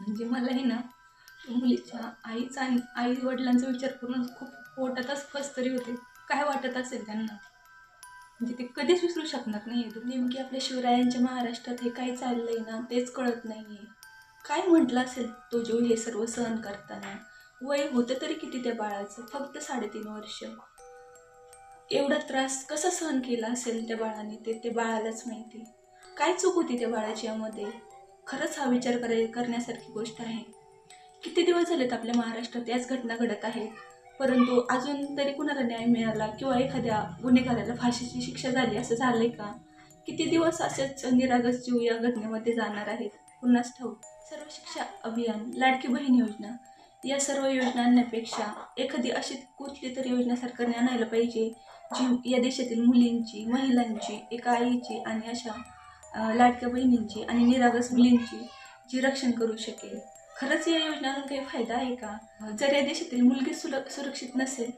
म्हणजे मलाही ना मुलीच्या आईचा आणि आई वडिलांचा विचार करून खूप पोटातच कसतरी होते. काय वाटत असेल त्यांना? म्हणजे ते कधीच विसरू शकणार नाहीये. नेमकी आपल्या शिवरायांच्या महाराष्ट्रात हे काय चाललंय ना तेच कळत नाहीये. काय म्हटलं असेल तो जीव हे सर्व सहन करताना? वय होतं तरी किती त्या बाळाचं? फक्त 3.5 वर्ष. एवढा त्रास कसा सहन केला असेल त्या बाळाने ते बाळालाच माहिती. काय चूक होती त्या बाळाची यामध्ये? खरंच हा विचार करण्यासारखी गोष्ट आहे. किती दिवस झालेत आपल्या महाराष्ट्रात याच घटना घडत आहेत, परंतु अजून तरी कुणाला न्याय मिळाला किंवा एखाद्या गुन्हेगाराला फाशीची शिक्षा झाली असं झालंय का? किती दिवस असेच निरागस जीव या घटनेमध्ये जाणार आहेत कुणास ठाऊक. सर्व शिक्षा अभियान, लाडकी बहीण योजना या सर्व योजना आणण्यापेक्षा एखादी अशी कुठली तरी योजना सरकारने आणायला पाहिजे जी या देशातील मुलींची, महिलांची, एका आईची आणि अशा लाडक्या बहिणींची आणि निरागस मुलींची जी रक्षण करू शकेल. खरंच या योजनांना काही फायदा आहे का? जर या देशातील मुलगी सुरक्षित नसेल,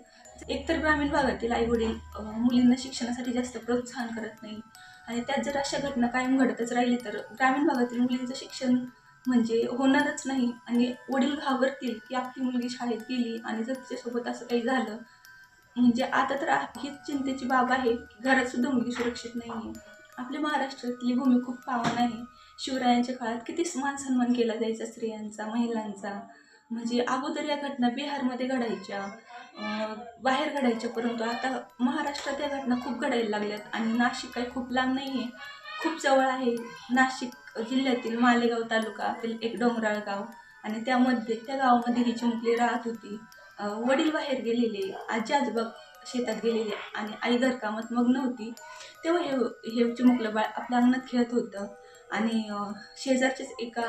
एकतर ग्रामीण भागातील आईवडील मुलींना शिक्षणासाठी जास्त प्रोत्साहन करत नाही आणि त्यात जर अशा घटना कायम घडतच राहिली तर ग्रामीण भागातील मुलींचं शिक्षण म्हणजे होणारच नाही आणि वडील घाबरतील की आपली मुलगी शाळेत गेली आणि जर तिच्यासोबत असं काही झालं, म्हणजे आता तर हीच चिंतेची बाब आहे की घरात सुद्धा मुलगी सुरक्षित नाही आहे. आपल्या महाराष्ट्रातली भूमी खूप पावन आहे. शिवरायांच्या काळात किती मान सन्मान केला जायचा स्त्रियांचा, महिलांचा. म्हणजे अगोदर या घटना बिहारमध्ये घडायच्या, बाहेर घडायच्या, परंतु आता महाराष्ट्रात या घटना खूप घडायला लागल्यात आणि नाशिक काही खूप लांब नाही आहे, खूप जवळ आहे. नाशिक जिल्ह्यातील मालेगाव तालुक्यातील एक डोंगराळ गाव आणि त्या गावामध्ये ही चिमुकली राहत होती. वडील बाहेर गेलेले, आजी आजोबा शेतात गेलेले आणि आई घरकामात मग्न होती. तेव्हा हे चिमुकलं बाळ आपल्या अंगणात खेळत होतं आणि शेजारच्याच एका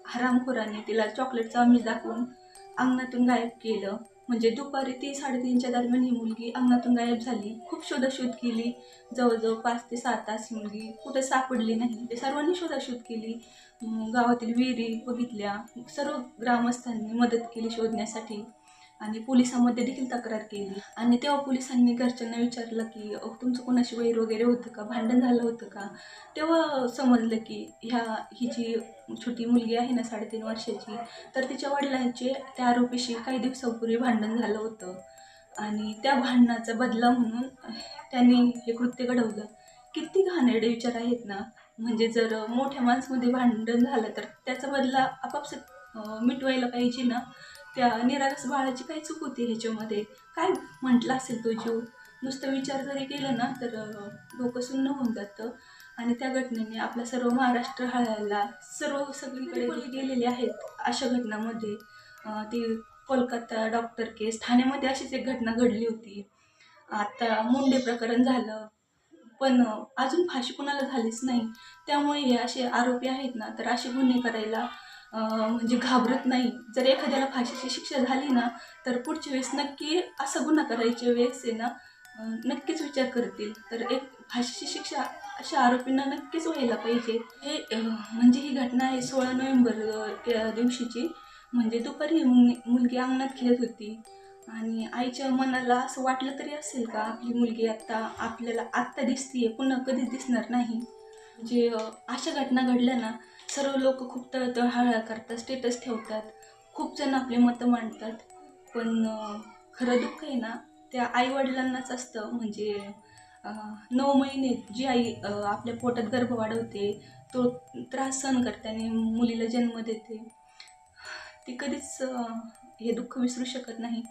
हरामखोराने तिला चॉकलेटचा आमिष दाखवून अंगणातून गायब केलं. म्हणजे दुपारी 3-3:30च्या दरम्यान ही मुलगी अंगणातून गायब झाली. खूप शोधाशोध केली. जवळजवळ 5 ते 6 तास ही मुलगी कुठे सापडली नाही. ते सर्वांनी शोधाशोध केली. गावातील विहिरी बघितल्या. सर्व ग्रामस्थांनी मदत केली शोधण्यासाठी आणि पोलिसांमध्ये देखील तक्रार केली. आणि तेव्हा पोलिसांनी घरच्यांना विचारलं की तुमचं कोणाशी वैर वगैरे होतं का? भांडण झालं होतं का? तेव्हा समजलं की ही जी छोटी मुलगी आहे ना 3.5 वर्षाची, तर तिच्या वडिलांचे त्या आरोपीशी काही दिवसांपूर्वी भांडण झालं होतं आणि त्या भांडणाचा बदला म्हणून त्यांनी हे कृत्य घडवलं. किती घाणेरडे विचार आहेत ना. म्हणजे जर मोठ्या माणसामध्ये भांडण झालं तर त्याचा बदला आपापसात मिटवायला पाहिजे ना. त्या निरागस बाळाची काय चूक होती ह्याच्यामध्ये? काय म्हटलं असेल तो जीव? नुसतं विचार जरी केलं ना तर डोकं सुन्न होऊन जातं आणि त्या घटनेने आपला सर्व महाराष्ट्र हळहळला. सगळीकडे गेलेले आहेत अशा घटनांमध्ये. ती कोलकाता डॉक्टर केस, ठाण्यामध्ये अशीच एक घटना घडली होती. आता मुंडे प्रकरण झालं, पण अजून फाशी कुणाला झालीच नाही. त्यामुळे हे असे आरोपी आहेत ना, तर असे गुन्हे करायला म्हणजे घाबरत नाही. जर एखाद्याला फाशीची शिक्षा झाली ना, तर पुढच्या वेळेस नक्की असा गुन्हा करायच्या वेळेस आहे ना, नक्कीच विचार करतील. तर एक फाशीची शिक्षा अशा आरोपींना नक्कीच व्हायला पाहिजे. हे म्हणजे ही घटना आहे 16 नोव्हेंबर त्या दिवशीची. म्हणजे दुपारी ही मुलगी अंगणात खेळत होती आणि आईच्या मनाला असं वाटलं तरी असेल का, आपली मुलगी आपल्याला आत्ता दिसतीये, पुन्हा कधीच दिसणार नाही. म्हणजे अशा घटना घडल्या ना, सर्व लोक खूप तळतळ हळहळ करतात, स्टेटस ठेवतात, खूप जण आपले मतं मांडतात. पण खरं दुःख आहे ना, त्या आईवडिलांनाच असतं. म्हणजे 9 महिने जी आई आपल्या पोटात गर्भ वाढवते, तो त्रास सहन करते आणि मुलीला जन्म देते, ती कधीच हे दुःख विसरू शकत नाही.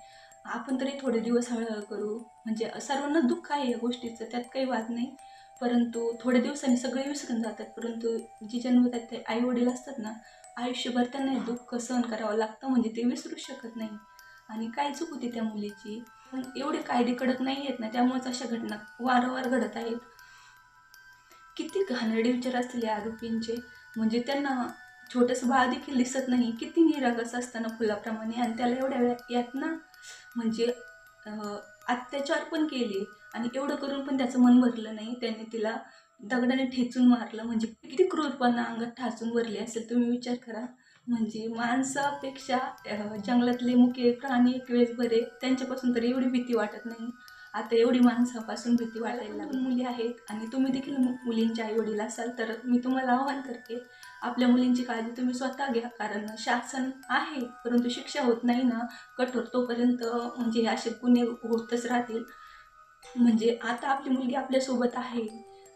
आपण तरी थोडे दिवस हळहळ करू. म्हणजे सर्वांना दुःख आहे या गोष्टीचं, त्यात काही वाद नाही. परंतु थोड्या दिवसांनी सगळे विसरून जातात. परंतु जी जन्मतात ते आई-वडील असतात ना, आयुष्यभर त्यांना हे दुःख सहन करावं लागतं, म्हणजे ते विसरू शकत नाही. आणि काय चूक होती त्या मुलीची? पण एवढे कायदे कडक नाही आहेत ना, त्यामुळेच अशा घटना वारंवार घडत आहेत. किती घाणेरडे विचार असतील या आरोपींचे. म्हणजे त्यांना छोटंसं बाळ देखील दिसत नाही. किती निरागस असताना फुलाप्रमाणे आणि त्याला एवढ्या यात ना म्हणजे अत्याचार पण केले आणि एवढं करून पण त्याचं मन भरलं नाही. त्याने तिला दगडाने ठेचून मारलं. म्हणजे किती क्रूरपणा अंगात ठासून भरले असेल, तुम्ही विचार करा. म्हणजे माणसापेक्षा जंगलातले मुके प्राणी एक वेळेस बरे, त्यांच्यापासून तर एवढी भीती वाटत नाही. आता एवढी माणसापासून भीती वाटायला लागली. मुली आहेत आणि तुम्ही देखील मुलींचे आई वडील असाल तर मी तुम्हाला आवाहन करते, आपल्या मुलींची काळजी तुम्ही स्वतः घ्या, कारण शासन आहे परंतु शिक्षा होत नाही ना कठोर, तोपर्यंत म्हणजे असे गुन्हे होतच राहतील. म्हणजे आता आपली मुलगी आपल्यासोबत आहे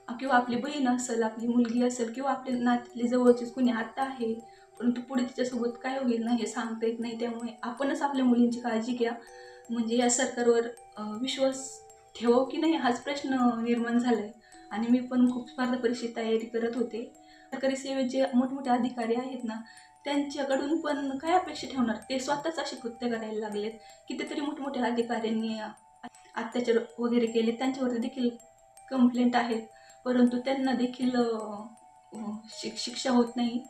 किंवा आपली बहीण असेल, आपली मुलगी असेल किंवा आपल्या नात्यातली जवळचीच कुणी आता आहे, परंतु पुढे तिच्यासोबत काय होईल ना हे सांगता येत नाही. त्यामुळे आपणच आपल्या मुलींची काळजी घ्या. म्हणजे या सरकारवर विश्वास ठेवाव की नाही हाच प्रश्न निर्माण झालाय. आणि मी पण खूप स्पर्धा परीक्षेची तयारी करत होते. सरकारी सेवेत जे मोठमोठे अधिकारी आहेत ना त्यांच्याकडून पण काय अपेक्षा ठेवणार, ते स्वतःच असे कृत्य करायला लागलेत. कितीतरी मोठमोठ्या अधिकाऱ्यांनी अत्याचार वगैरे केले, त्यांच्यावरती देखील कंप्लेंट आहेत, परंतु त्यांना देखील शिक्षा होत नाही.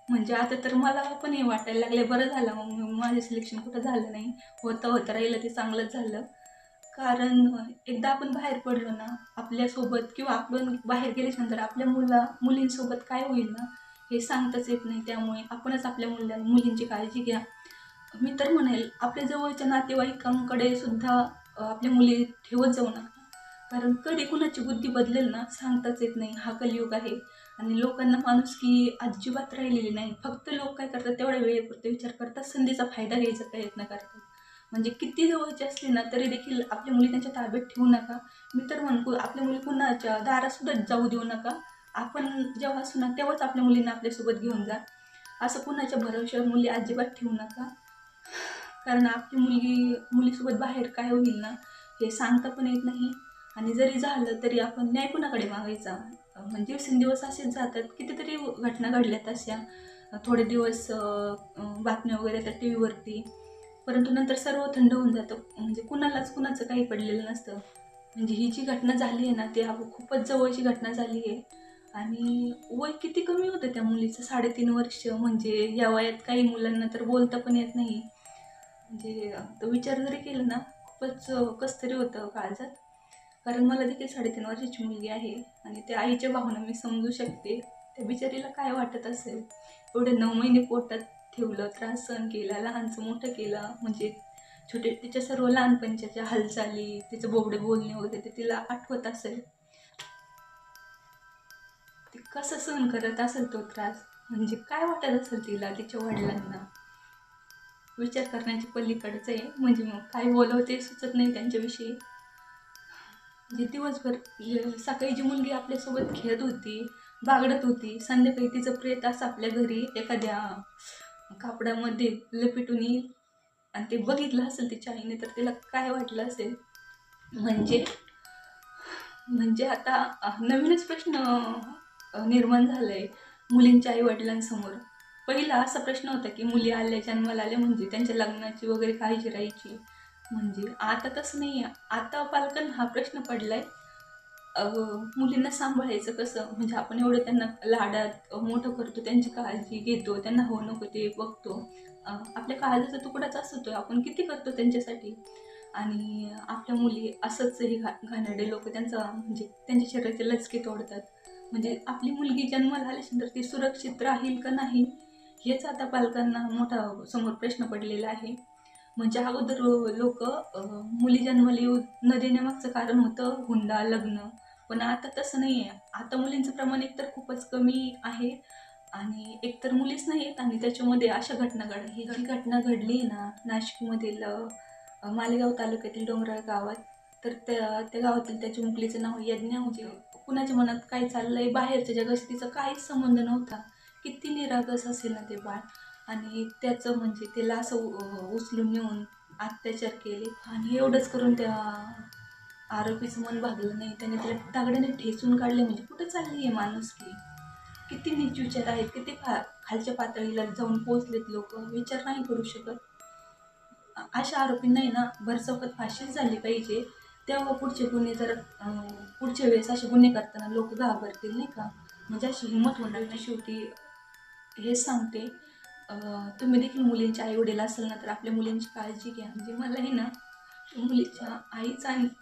म्हणजे आता तर मला पण हे वाटायला लागले, बरं झालं मग माझं सिलेक्शन कुठं झालं नाही, होतं राहिलं ते चांगलंच झालं. कारण एकदा आपण बाहेर पडलो ना आपल्यासोबत किंवा आपण बाहेर गेल्याच्यानंतर आपल्या मुलींसोबत काय होईल ना हे सांगताच येत नाही. त्यामुळे आपणच आपल्या मुलींची काळजी घ्या. मी तर म्हणेल आपल्या जवळच्या नातेवाईकांकडे सुद्धा आपल्या मुली ठेवत जाऊ नका, कारण कधी कुणाची बुद्धी बदलेल ना सांगताच येत नाही. हा कलियुग आहे आणि लोकांना माणुसकी अजिबात राहिलेली नाही. फक्त लोक काय करतात, तेवढ्या वेळेपुरते विचार करतात, संधीचा फायदा घ्यायचा प्रयत्न करतात. म्हणजे किती जवळचे असले ना तरी देखील आपल्या मुली त्यांच्या ताब्यात ठेवू नका. मी तर म्हणतो आपल्या मुली कुणाच्या दारासुद्धा जाऊ देऊ नका. आपण जेव्हा असू ना तेव्हाच आपल्या मुलींना आपल्यासोबत घेऊन जा. असं कुणाच्या भरोश्यावर मुली अजिबात ठेवू नका, कारण आपली मुलीसोबत बाहेर काय होईल ना हे सांगता पण येत नाही. आणि जरी झालं तरी आपण न्याय कुणाकडे मागायचा. म्हणजे दिवसेंदिवस असेच जातात. कितीतरी घटना घडल्यात अशा, थोडे दिवस बातम्या वगैरे येतात टी व्हीवरती, परंतु नंतर सर्व थंड होऊन जातं. म्हणजे कुणाचं काही पडलेलं नसतं. म्हणजे ही जी घटना झाली आहे ना ती खूपच जवळची घटना झाली आहे. आणि वय किती कमी होतं त्या मुलीचं, 3.5 वर्ष. म्हणजे या वयात काही मुलांना तर बोलता पण येत नाही. म्हणजे तो विचार जरी केला ना खूपच कसतरी होतं काळजात. कारण मला देखील 3.5 वर्षाची मुलगी आहे आणि त्या आईच्या भावना मी समजू शकते. त्या बिचारीला काय वाटत असेल, एवढे 9 महिने पोटात ठेवलं, त्रास सहन केला, लहानचं मोठं केलं. म्हणजे तिच्या सर्व लहानपणच्या हालचाली, तिचं बोबडे बोलणे वगैरे ते तिला आठवत असेल. ती कसं सहन करत असेल तो त्रास. म्हणजे काय वाटत असेल तिला, तिच्या वडिलांना. विचार करण्याच्या पलीकडचं आहे. म्हणजे मग काय बोलावं ते सुचत नाही त्यांच्याविषयी. म्हणजे दिवसभर सकाळी जी मुलगी आपल्यासोबत खेळत होती, बागडत होती, संध्याकाळी तिचं प्रेत असं आपल्या घरी एखाद्या कापडामध्ये लपेटून येईल आणि ते बघितलं असेल तिच्या आईने तर तिला काय वाटलं असेल. म्हणजे म्हणजे आता नवीनच प्रश्न निर्माण झालाय मुलींच्या आई वडिलांसमोर. पहिला असा प्रश्न होता की मुली जन्माला आल्या म्हणजे त्यांच्या लग्नाची वगैरे काळजी राहायची. म्हणजे आता तसं नाही आहे. आता पालकांना हा प्रश्न पडलाय, मुलींना सांभाळायचं कसं. म्हणजे आपण एवढं त्यांना लाडात मोठं करतो, त्यांची काळजी घेतो, त्यांना हो नको ते बघतो. आपल्या काळजाचा तुकडाच असतो, आपण किती करतो त्यांच्यासाठी. आणि आपल्या मुली असंच हे घाणेरडे लोक म्हणजे त्यांच्या शरीराचे लचके तोडतात. म्हणजे आपली मुलगी जन्माला आल्यानंतर ती सुरक्षित राहील का नाही हेच आता पालकांना मोठा समोर प्रश्न पडलेला आहे. म्हणजे अगोदर लोक मुली जन्माला येऊ न देण्यामागचं कारण होतं हुंडा, लग्न. पण आता तसं नाही आहे. आता मुलींचं प्रमाण एकतर खूपच कमी आहे आणि एकतर मुलीच नाही आहेत आणि त्याच्यामध्ये अशा ही जी घटना घडली ना नाशिकमधील मालेगाव तालुक्यातील डोंगराळ गावात. तर त्या गावातील त्याच्या मुलीचं नाव यज्ञा होती. कुणाच्या मनात काय चाललंय, बाहेरच्या जगाशी तिचा काहीच संबंध नव्हता. किती निरागस असेल ना ते बाळ. आणि त्याचं म्हणजे त्याला असं उचलून नेऊन अत्याचार केले आणि एवढंच करून त्या आरोपीचं मन भागलं नाही. त्याने त्याला दगडाने ठेचून काढले. म्हणजे कुठं चालली आहे माणुसकी. किती नीच विचार आहेत, किती खालच्या पातळीला जाऊन पोहोचलेत लोक, विचार नाही करू शकत. अशा आरोपींना ना भरसकट फाशीच झाली पाहिजे. तेव्हा पुढचे गुन्हे जर पुढच्या वेळेस असे गुन्हे करताना लोक घाबरतील नाही का. म्हणजे अशी हिंमत होणार नाही. शेवटी हेच सांगते, तुम्ही देखील मुलींच्या आई वडील असेल ना तर आपल्या मुलींची काळजी घ्या. म्हणजे मलाही ना मुलीच्या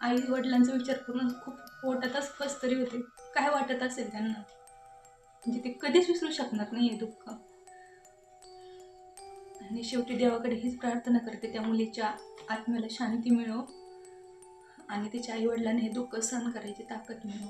आई वडिलांचा विचार करून खूप पोटातच कसतरी होते. काय वाटत असेल त्यांना. म्हणजे ते कधीच विसरू शकणार नाही हे दुःख. आणि शेवटी देवाकडे हीच प्रार्थना करते त्या मुलीच्या आत्म्याला शांती मिळो आणि तिच्या आई वडिलांना हे दुःख सहन करायची ताकद मिळो.